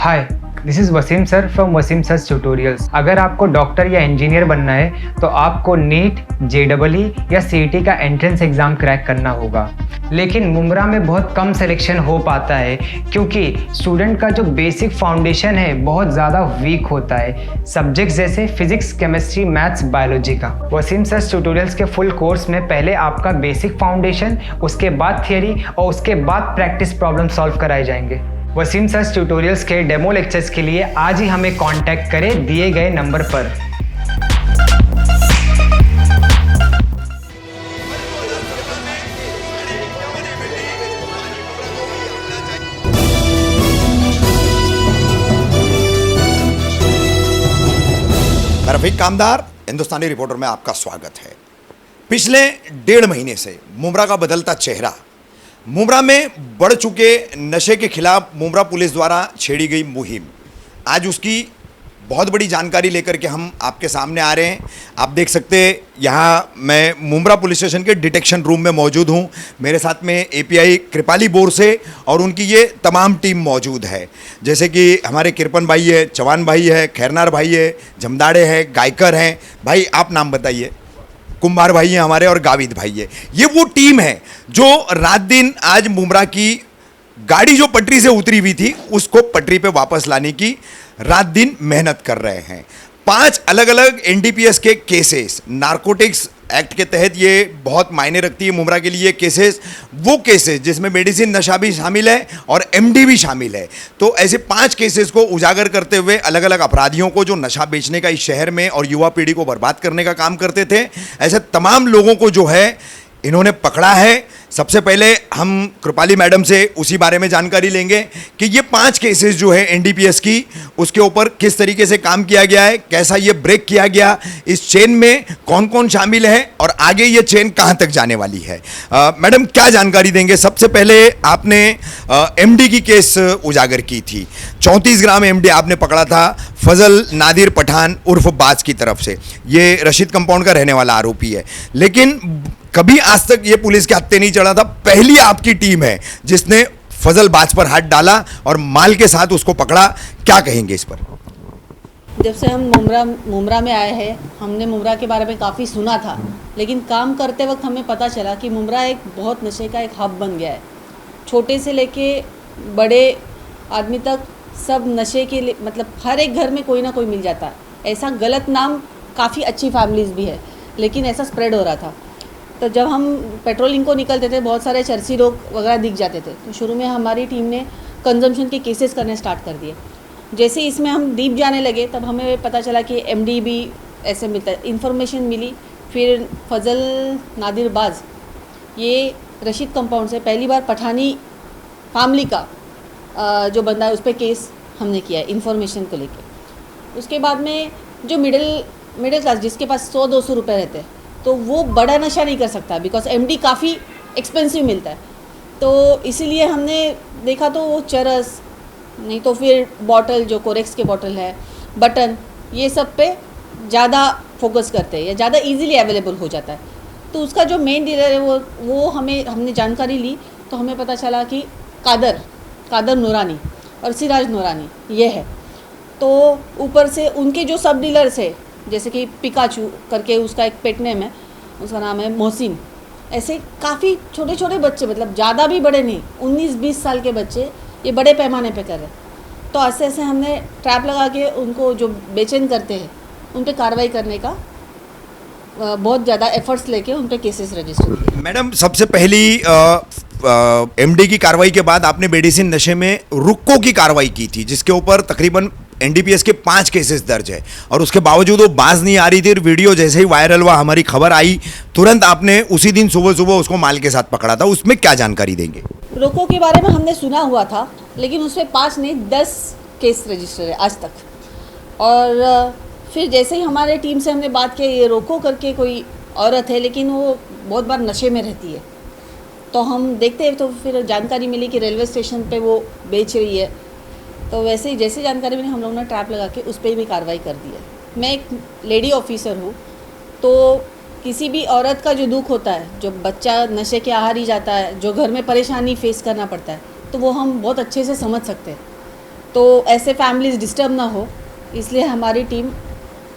Hi, this is Wasim sir from Wasim sir's tutorials. अगर आपको doctor या इंजीनियर बनना है तो आपको नीट, जेईई या सीईटी का एंट्रेंस एग्ज़ाम क्रैक करना होगा। लेकिन मुमरा में बहुत कम सिलेक्शन हो पाता है क्योंकि स्टूडेंट का जो बेसिक फाउंडेशन है बहुत ज़्यादा वीक होता है, सब्जेक्ट्स जैसे फिजिक्स, केमिस्ट्री, मैथ्स, बायोलॉजी का। वसीम सर्स ट्यूटोरियल्स के फुल कोर्स में पहले आपका बेसिक फाउंडेशन, उसके बाद थियरी और उसके बाद प्रैक्टिस प्रॉब्लम सॉल्व कराए जाएंगे। वसीम सर्स ट्यूटोरियल्स के डेमो लेक्चर्स के लिए आज ही हमें कांटेक्ट करें दिए गए नंबर पर। मैं रफीक कामदार, हिंदुस्तानी रिपोर्टर में आपका स्वागत है। पिछले 1.5 महीने से मुमरा का बदलता चेहरा, मुमरा में बढ़ चुके नशे के खिलाफ मुमरा पुलिस द्वारा छेड़ी गई मुहिम, आज उसकी बहुत बड़ी जानकारी लेकर के हम आपके सामने आ रहे हैं। आप देख सकते हैं यहाँ मैं मुमरा पुलिस स्टेशन के डिटेक्शन रूम में मौजूद हूँ। मेरे साथ में एपीआई कृपाली बोर से और उनकी ये तमाम टीम मौजूद है, जैसे कि हमारे किरपन भाई है, चौहान भाई है, खैरनार भाई है, जमदाड़े है, गायकर हैं। भाई आप नाम बताइए। कुंभार भाई हैं हमारे और गाविद भाई है। ये वो टीम है जो रात दिन आज मुमरा की गाड़ी जो पटरी से उतरी हुई थी उसको पटरी पे वापस लाने की रात दिन मेहनत कर रहे हैं। 5 अलग अलग एनडीपीएस के केसेस, नारकोटिक्स एक्ट के तहत ये बहुत मायने रखती है मुमरा के लिए केसेस, वो केसेस जिसमें मेडिसिन नशा भी शामिल है और एमडी भी शामिल है। तो ऐसे 5 केसेस को उजागर करते हुए अलग अलग अपराधियों को जो नशा बेचने का इस शहर में और युवा पीढ़ी को बर्बाद करने का काम करते थे, ऐसे तमाम लोगों को जो है इन्होंने पकड़ा है। सबसे पहले हम कृपाली मैडम से उसी बारे में जानकारी लेंगे कि ये 5 केसेस जो है एनडीपीएस की, उसके ऊपर किस तरीके से काम किया गया है, कैसा ये ब्रेक किया गया, इस चेन में कौन कौन शामिल है और आगे ये चेन कहां तक जाने वाली है। मैडम क्या जानकारी देंगे? सबसे पहले आपने एमडी की केस उजागर की थी। 34 ग्राम एमडी आपने पकड़ा था फजल नादिर पठान उर्फ बाज की तरफ से। ये रशीद कंपाउंड का रहने वाला आरोपी है, लेकिन कभी आज तक ये पुलिस के हत्थे नहीं चढ़ा था। पहली आपकी टीम है जिसने फजल बाज पर हाथ डाला और माल के साथ उसको पकड़ा। क्या कहेंगे इस पर? जब से हम मुमरा में आए हैं, हमने मुमरा के बारे में काफ़ी सुना था, लेकिन काम करते वक्त हमें पता चला कि मुमरा एक बहुत नशे का एक हब बन गया है। छोटे से लेके बड़े आदमी तक सब नशे के लिए, मतलब हर एक घर में कोई ना कोई मिल जाता है। ऐसा गलत नाम, काफ़ी अच्छी फैमिलीज़ भी है, लेकिन ऐसा स्प्रेड हो रहा था। तो जब हम पेट्रोलिंग को निकलते थे, बहुत सारे चर्सी लोग वगैरह दिख जाते थे, तो शुरू में हमारी टीम ने कंजम्पशन के केसेस करने स्टार्ट कर दिए। जैसे इसमें हम डीप जाने लगे तब हमें पता चला कि एमडी भी ऐसे मिलता है, इन्फॉर्मेशन मिली। फिर फजल नादिर बाज, ये रशीद कंपाउंड से पहली बार पठानी फैमिली का जो बंदा है उस पर केस हमने किया है इन्फॉर्मेशन को लेकर। उसके बाद में जो मिडिल क्लास जिसके पास 100-200 रुपये रहते हैं, तो वो बड़ा नशा नहीं कर सकता, बिकॉज एमडी काफ़ी एक्सपेंसिव मिलता है। तो इसीलिए हमने देखा तो वो चरस, नहीं तो फिर बॉटल जो कोरेक्स के बॉटल है, बटन, ये सब पे ज़्यादा फोकस करते हैं या ज़्यादा इजीली अवेलेबल हो जाता है। तो उसका जो मेन डीलर है वो हमने जानकारी ली तो हमें पता चला कि कादर नूरानी और सिराज नूरानी ये है। तो ऊपर से उनके जो सब डीलर्स है, जैसे कि पिकाचू करके उसका एक पेट नेम है, उसका नाम है मोहसिन। ऐसे काफ़ी छोटे छोटे बच्चे, मतलब ज़्यादा भी बड़े नहीं, 19-20 साल के बच्चे ये बड़े पैमाने पे कर रहे हैं। तो ऐसे ऐसे हमने ट्रैप लगा के उनको जो बेचैन करते हैं उन पर कार्रवाई करने का बहुत ज़्यादा एफर्ट्स लेके उन पर केसेस रजिस्टर किए। मैडम, सबसे पहली एमडी की कार्रवाई के बाद आपने मेडिसिन नशे में रुक्को की कार्रवाई की थी, जिसके ऊपर तकरीबन एनडीपीएस के 5 केसेस दर्ज है और उसके बावजूद वो बाज नहीं आ रही थी। वीडियो जैसे ही वायरल हुआ, हमारी खबर आई, तुरंत आपने उसी दिन सुबह सुबह उसको माल के साथ पकड़ा था। उसमें क्या जानकारी देंगे? रोको के बारे में हमने सुना हुआ था, लेकिन उसमें 5 नहीं 10 केस रजिस्टर है आज तक। और फिर जैसे ही हमारे टीम से हमने बात की, ये रोको करके कोई औरत है लेकिन वो बहुत बार नशे में रहती है, तो हम देखते हैं। तो फिर जानकारी मिली कि रेलवे स्टेशन पे वो बेच रही है। तो वैसे ही जैसे जानकारी मिली, हम लोगों ने ट्रैप लगा के उस पर भी कार्रवाई कर दी है। मैं एक लेडी ऑफिसर हूँ, तो किसी भी औरत का जो दुख होता है, जो बच्चा नशे के आहारी जाता है, जो घर में परेशानी फेस करना पड़ता है, तो वो हम बहुत अच्छे से समझ सकते हैं। तो ऐसे फैमिलीज डिस्टर्ब ना हो, इसलिए हमारी टीम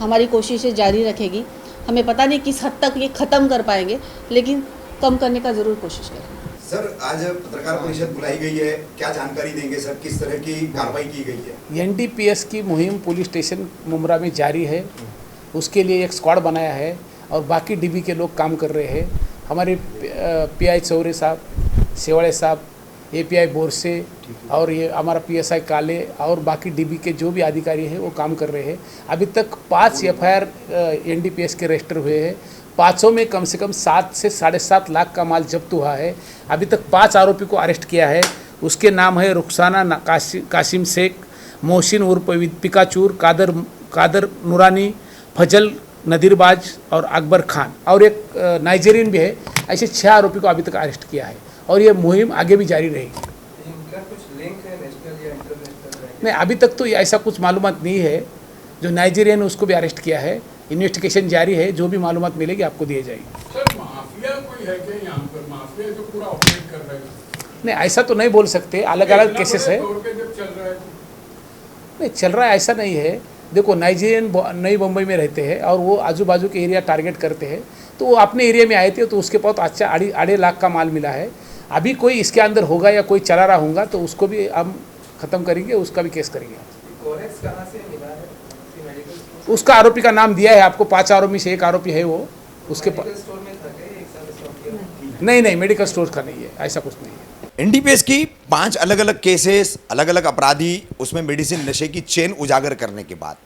हमारी कोशिशें जारी रखेगी। हमें पता नहीं किस हद तक ये ख़त्म कर पाएंगे, लेकिन कम करने का ज़रूर कोशिश करेंगे। सर, आज पत्रकार परिषद बुलाई गई है, क्या जानकारी देंगे सर, किस तरह की कार्रवाई की गई है? एनडीपीएस की मुहिम पुलिस स्टेशन मुमरा में जारी है। उसके लिए एक स्क्वाड बनाया है और बाकी डीबी के लोग काम कर रहे हैं। हमारे पीआई चौरे साहब, सेवाड़े साहब, एपीआई बोरसे और ये हमारा पीएसआई काले और बाकी डीबी के जो भी अधिकारी हैं वो काम कर रहे हैं। अभी तक 5 एफआईआर एनडीपीएस के रजिस्टर हुए हैं। 500 में कम से कम 7 से 7.5 लाख का माल जब्त हुआ है। अभी तक 5 आरोपी को अरेस्ट किया है। उसके नाम है रुखसाना कासिम शेख, मोहसिन उर्फ पिकाचूर, कादर नूरानी, फजल नदीरबाज और अकबर खान और एक नाइजीरियन भी है। ऐसे 6 आरोपी को अभी तक अरेस्ट किया है और ये मुहिम आगे भी जारी रहेगी। इनका कुछ लिंक है नेशनल या इंटरनेशनल? नहीं, अभी तक तो ऐसा कुछ मालूमात नहीं है। जो नाइजीरियन उसको भी अरेस्ट किया है। इन्वेस्टिगेशन जारी है, जो भी मालूमात मिलेगी आपको दिए जाएगी। सर, माफिया कोई है क्या यहाँ पर? माफिया जो पूरा ऑपरेट कर रहा है? नहीं, ऐसा तो नहीं बोल सकते, अलग अलग केसेस है। जब चल रहा है नहीं चल रहा है ऐसा नहीं है। देखो, नाइजीरियन नई मुंबई में रहते हैं और वो आजू बाजू के एरिया टारगेट करते हैं, तो वो अपने एरिया में आए थे तो उसके पास अच्छा 2.5 लाख का माल मिला है। अभी कोई इसके अंदर होगा या कोई चला रहा होगा तो उसको भी हम ख़त्म करेंगे, उसका भी केस करेंगे। कोरेक्स कहाँ से मिला है? उसका आरोपी का नाम दिया है आपको। 5 आरोपी से एक आरोपी है वो। उसके पास स्टोर में था क्या एक साल स्टॉक किया? नहीं, मेडिकल स्टोर का नहीं है, ऐसा कुछ नहीं है। एनडीपीएस की 5 अलग अलग केसेस, अलग अलग अपराधी, उसमें मेडिसिन नशे की चेन उजागर करने के बाद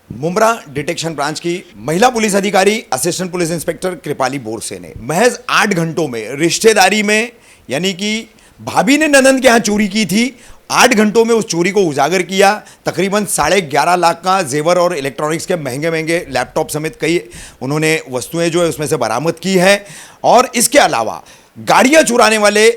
मुमरा डिटेक्शन ब्रांच की महिला पुलिस अधिकारी assistant police inspector Kripali Borse ने महज 8 घंटों में रिश्तेदारी में, यानी कि भाभी ने ननंद के यहाँ चोरी की थी, 8 घंटों में उस चोरी को उजागर किया। तकरीबन 11.5 लाख का जेवर और इलेक्ट्रॉनिक्स के महंगे महंगे लैपटॉप समेत कई उन्होंने वस्तुएं जो है उसमें से बरामद की है। और इसके अलावा गाड़ियां चुराने वाले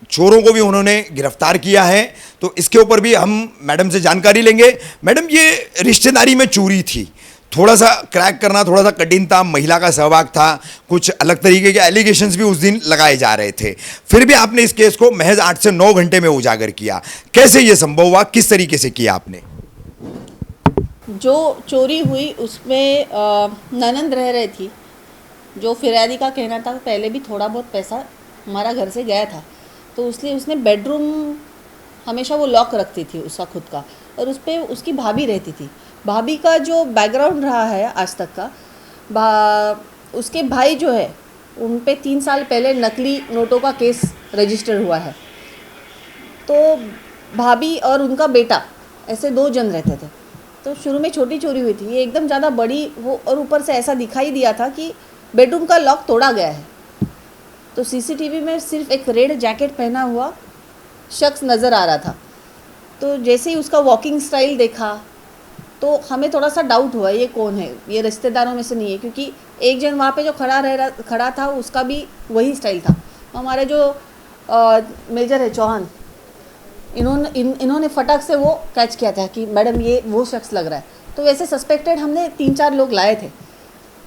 चोरों को भी उन्होंने गिरफ्तार किया है। तो इसके ऊपर भी हम मैडम से जानकारी लेंगे। मैडम, ये रिश्तेदारी में चोरी थी, थोड़ा सा क्रैक करना थोड़ा सा कठिन था, महिला का सहभाग था, कुछ अलग तरीके के एलिगेशंस भी उस दिन लगाए जा रहे थे, फिर भी आपने इस केस को महज 8 से 9 घंटे में उजागर किया। कैसे ये संभव हुआ, किस तरीके से किया आपने? जो चोरी हुई उसमें ननंद रह रही थी। जो फिरियादी का कहना था पहले भी थोड़ा बहुत पैसा हमारा घर से गया था, तो इसलिए उसने बेडरूम हमेशा वो लॉक रखती थी उसका खुद का, और उस पर उसकी भाभी रहती थी। भाभी का जो बैकग्राउंड रहा है आज तक का, उसके भाई जो है उन पे 3 साल पहले नकली नोटों का केस रजिस्टर हुआ है। तो भाभी और उनका बेटा ऐसे 2 जन रहते थे। तो शुरू में छोटी चोरी हुई थी, ये एकदम ज़्यादा बड़ी वो, और ऊपर से ऐसा दिखाई दिया था कि बेडरूम का लॉक तोड़ा गया है। तो सीसीटीवी में सिर्फ एक रेड जैकेट पहना हुआ शख्स नज़र आ रहा था। तो जैसे ही उसका वॉकिंग स्टाइल देखा तो हमें थोड़ा सा डाउट हुआ ये कौन है, ये रिश्तेदारों में से नहीं है, क्योंकि एक जन वहाँ पे जो खड़ा था उसका भी वही स्टाइल था। हमारे जो मेजर है चौहान, इन्होंने फटाक से वो कैच किया था कि मैडम ये वो शख्स लग रहा है। तो वैसे सस्पेक्टेड हमने 3-4 लोग लाए थे।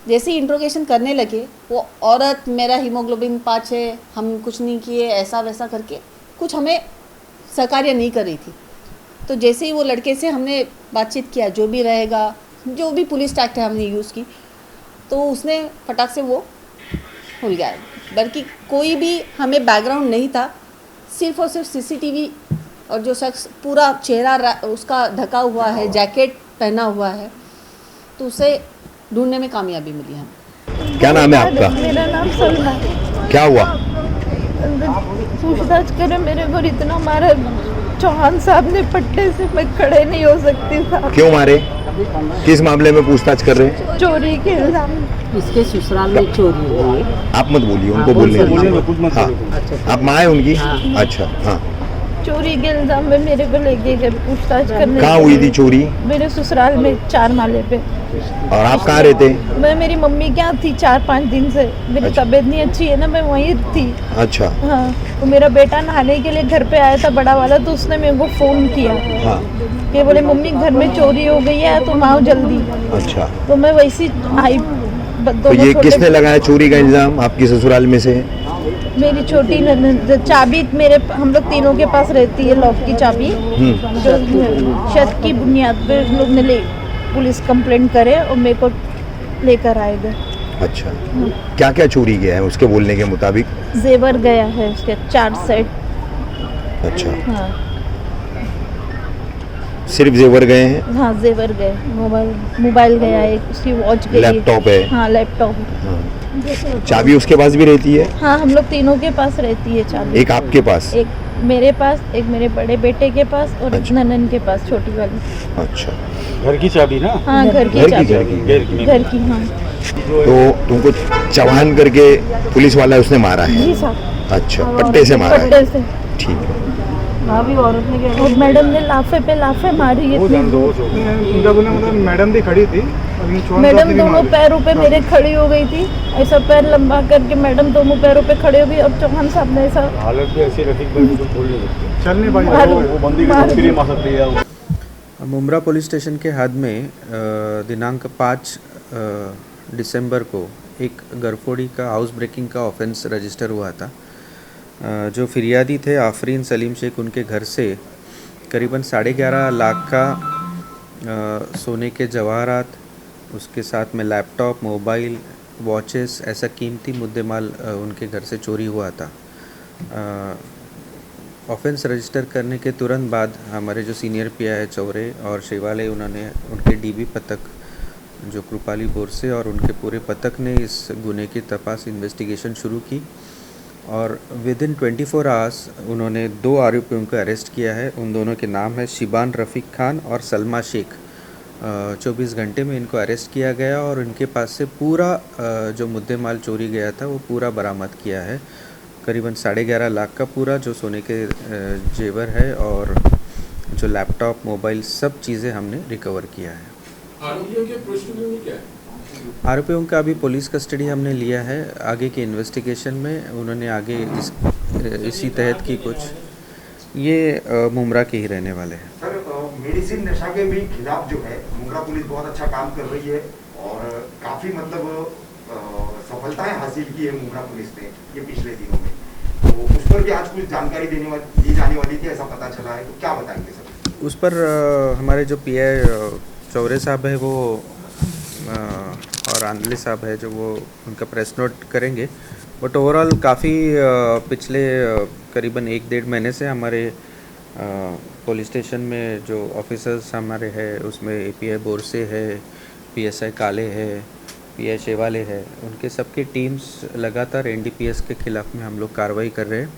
जैसे ही इंट्रोगेशन करने लगे, वो औरत मेरा हीमोग्लोबिन 5 है, हम कुछ नहीं किए, ऐसा वैसा करके कुछ हमें सहकार्य नहीं कर रही थी। तो जैसे ही वो लड़के से हमने बातचीत किया, जो भी रहेगा, जो भी पुलिस टैक्ट है हमने यूज़ की, तो उसने फटाक से वो भूल गया। बल्कि कोई भी हमें बैकग्राउंड नहीं था, सिर्फ और सिर्फ सीसीटीवी और जो शख्स पूरा चेहरा उसका ढका हुआ है, जैकेट पहना हुआ है, तो उसे ढूंढने में कामयाबी मिली हमें। क्या नाम है आपका? मेरा नाम सलमा। क्या हुआ? पूछताछ करे मेरे को इतना मारा, चौहान साहब ने पट्टे से, मैं खड़े नहीं हो सकती साहब। क्यों मारे? किस मामले में पूछताछ कर रहे हैं? चोरी के इल्जाम। इसके ससुराल में चोरी हुई। आप मत बोलिए, उनको बोलने दीजिए। हाँ, आप माँ हैं उनकी? अच्छा, हाँ। चोरी के इल्जाम में मेरे को लेके गए पूछताछ करने। कहाँ हुई थी चोरी? मेरे ससुराल में 4 माले पे। और आप कहाँ रहते? मैं मेरी मम्मी के यहाँ थी 4-5 दिन से। मेरी तबीयत नहीं अच्छी है ना, मैं वहीं थी। अच्छा। हाँ, तो मेरा बेटा नहाने के लिए घर पे आया था बड़ा वाला, तो उसने मेरे को फ़ोन किया। हाँ। ये बोले मम्मी घर में चोरी हो गई है, तुम आओ जल्दी। अच्छा। तो मैं वैसी आई। तो ये किसने लगाया चोरी का इल्जाम आपकी ससुराल में से? मेरी छोटी ननद चाबी हम लोग तीनों के पास रहती है, लॉक की चाबी, जो शक की बुनियाद पे हम लोग ने पुलिस कंप्लेंट करे और मेरे को लेकर आए गए। अच्छा, क्या क्या चोरी गया है उसके बोलने के मुताबिक? जेवर गया है उसके 4 सेट। अच्छा, हाँ सिर्फ जेवर गए हैं? हाँ जेवर गए, मोबाइल गया है, उसकी वॉच गई, लैपटॉप है? हाँ लैपटॉप। हाँ। चाबी उसके पास भी रहती है? हाँ हम लोग तीनों के पास रहती है चाबी। एक आपके पास? एक मेरे पास, एक मेरे बड़े बेटे के पास और एक अच्छा। ननन के पास, छोटी वाली। अच्छा, घर की चाबी ना? हाँ घर की चाबी, घर की। हाँ तो तुमको चौहान करके पुलिस वाला उसने मारा है? जी साहब। अच्छा, पट्टे से मारा है? पट्टे से। ठीक है। भाभी औरत ने क्या, और मैडम ने लाफे पे लाफे मारी है। मैडम भी खड़ी थी, मैडम दोनों पैरों पे मेरे खड़ी हो गई थी, ऐसा पैर लंबा करके मैडम दोनों पैरों पे खड़े हो गई, और चौहान साहब ने ऐसा हालत भी ऐसी रखी चल नहीं पाई, वो बंदी की मार सकती है। मुमरा पुलिस स्टेशन के हद में दिनांक 5 दिसंबर को एक गरफोड़ी का हाउस ब्रेकिंग का ऑफेंस रजिस्टर हुआ था। जो फिरियादी थे आफरीन सलीम शेख, उनके घर से करीबन 11.5 लाख का सोने के जवाहरात, उसके साथ में लैपटॉप, मोबाइल, वॉचेस, ऐसा कीमती मुद्देमाल उनके घर से चोरी हुआ था। ऑफेंस रजिस्टर करने के तुरंत बाद हमारे जो सीनियर पीआई चौरे और शेवाले, उन्होंने उनके डीबी पथक जो कृपाली बोरसे और उनके पूरे पथक ने इस गुने की तपास इन्वेस्टिगेशन शुरू की और विद इन 24 आवर्स उन्होंने 2 आरोपियों को अरेस्ट किया है। उन दोनों के नाम है शिबान रफ़ीक खान और सलमा शेख। 24 घंटे में इनको अरेस्ट किया गया और इनके पास से पूरा जो मुद्देमाल चोरी गया था वो पूरा बरामद किया है। करीबन 11.5 लाख का पूरा जो सोने के जेवर है और जो लैपटॉप, मोबाइल, सब चीज़ें हमने रिकवर किया है। आरोपियों की पृष्ठभूमि क्या है? आरोपियों का अभी पुलिस कस्टडी हमने लिया है। आगे के इन्वेस्टिगेशन में उन्होंने आगे इसी तहत की कुछ ये मुमरा के ही रहने वाले हैं। सर, मेडिसिन नशा के भी खिलाफ जो है मुमरा पुलिस बहुत अच्छा काम कर रही है और काफ़ी मतलब सफलताएं हासिल की है मुमरा पुलिस ने ये पिछले दिनों में, तो उस पर भी आज कुछ जानकारी दी जाने वाली थी, ऐसा पता चला है, तो क्या बताएंगे सर? उस पर हमारे जो पीआई चौरे साहब है वो और आंदले साहब है जो वो उनका प्रेस नोट करेंगे। बट ओवरऑल काफ़ी पिछले करीबन 1-1.5 महीने से हमारे पुलिस स्टेशन में जो ऑफिसर्स हमारे हैं उसमें एपीआई बोरसे है, पीएसआई काले है, पीआई शेवाले है, उनके सबके टीम्स लगातार एनडीपीएस के ख़िलाफ़ में हम लोग कार्रवाई कर रहे हैं।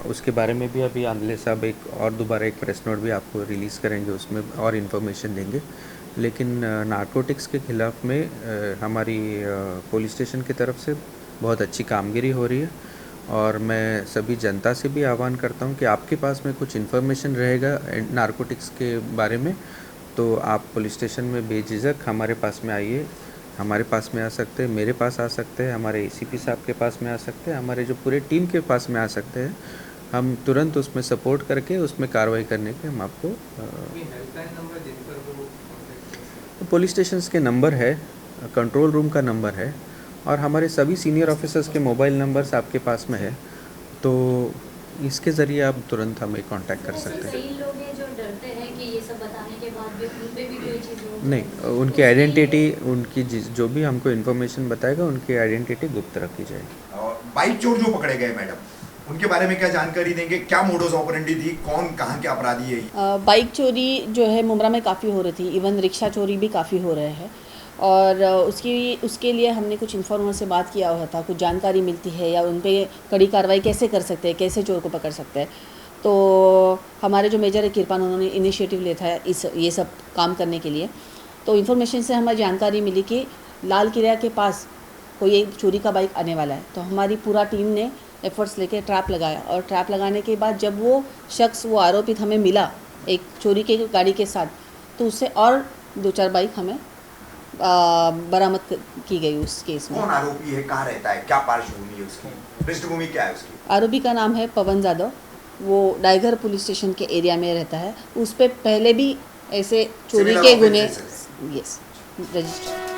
उसके बारे में भी अभी आंदले साहब दोबारा एक प्रेस नोट भी आपको रिलीज़ करेंगे, उसमें और इन्फॉर्मेशन देंगे। लेकिन नारकोटिक्स के ख़िलाफ़ में हमारी पुलिस स्टेशन की तरफ से बहुत अच्छी कामगिरी हो रही है और मैं सभी जनता से भी आह्वान करता हूं कि आपके पास में कुछ इन्फॉर्मेशन रहेगा नारकोटिक्स के बारे में तो आप पुलिस स्टेशन में बेझिझक हमारे पास में आइए। हमारे पास में आ सकते हैं, मेरे पास आ सकते हैं, हमारे एसीपी साहब के पास में आ सकते हैं, हमारे जो पूरे टीम के पास में आ सकते हैं। हम तुरंत उसमें सपोर्ट करके उसमें कार्रवाई करने के हम आपको पुलिस स्टेशंस के नंबर है, कंट्रोल रूम का नंबर है और हमारे सभी सीनियर ऑफिसर्स के मोबाइल नंबर्स आपके पास में है, तो इसके ज़रिए आप तुरंत हमें कांटेक्ट कर सकते हैं। कई लोग हैं जो डरते हैं कि ये सब बताने के बाद भी उन पे भी कोई चीज़ हो। नहीं, उनकी आइडेंटिटी, उनकी जो भी हमको इन्फॉर्मेशन बताएगा उनकी आइडेंटिटी गुप्त रखी जाएगी। और बाइक चोर जो पकड़े गए मैडम, उनके बारे में क्या जानकारी देंगे? क्या मोडोस ऑपरेंडी थी, कौन कहाँ के अपराधी है? बाइक चोरी जो है मुमरा में काफ़ी हो रही थी, इवन रिक्शा चोरी भी काफ़ी हो रहे हैं और उसके लिए हमने कुछ इन्फॉर्मर से बात किया हुआ था, कुछ जानकारी मिलती है या उन पर कड़ी कार्रवाई कैसे कर सकते हैं, कैसे चोर को पकड़ सकते हैं। तो हमारे जो मेजर है किरपान, उन्होंने इनिशिएटिव लिया था ये सब काम करने के लिए। तो इन्फॉर्मेशन से हमें जानकारी मिली कि लाल किला के पास कोई एक चोरी का बाइक आने वाला है, तो हमारी पूरा टीम ने एफर्ट्स लेके ट्रैप लगाया और ट्रैप लगाने के बाद जब वो शख्स, वो आरोपित हमें मिला एक चोरी की गाड़ी के साथ, तो उससे और 2-4 बाइक हमें बरामद की गई उस केस में। कौन आरोपी है, कहाँ रहता है, क्या पार्श्वभूमि है उसकी, पृष्ठभूमि क्या है उसकी? आरोपी का नाम है पवन यादव, वो डाइगर पुलिस स्टेशन के एरिया में रहता है। उस पर पहले भी ऐसे चोरी के गुने रजिस्टर